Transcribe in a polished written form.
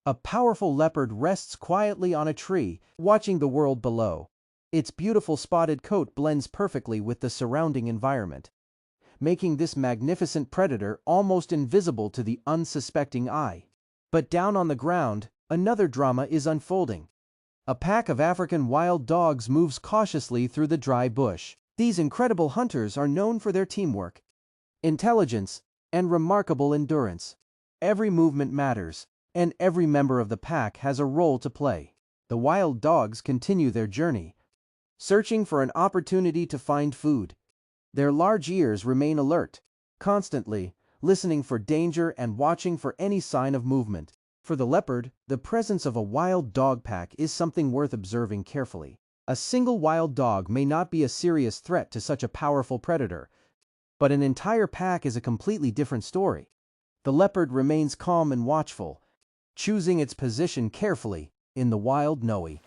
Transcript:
A powerful leopard rests quietly on a tree, watching the world below. Its beautiful spotted coat blends perfectly with the surrounding environment, making this magnificent predator almost invisible to the unsuspecting eye. But down on the ground, another drama is unfolding. A pack of African wild dogs moves cautiously through the dry bush. These incredible hunters are known for their teamwork, intelligence, and remarkable endurance. Every movement matters, and every member of the pack has a role to play. The wild dogs continue their journey, searching for an opportunity to find food. Their large ears remain alert, constantly listening for danger and watching for any sign of movement. For the leopard, the presence of a wild dog pack is something worth observing carefully. A single wild dog may not be a serious threat to such a powerful predator, but an entire pack is a completely different story. The leopard remains calm and watchful, choosing its position carefully in the wild Noe.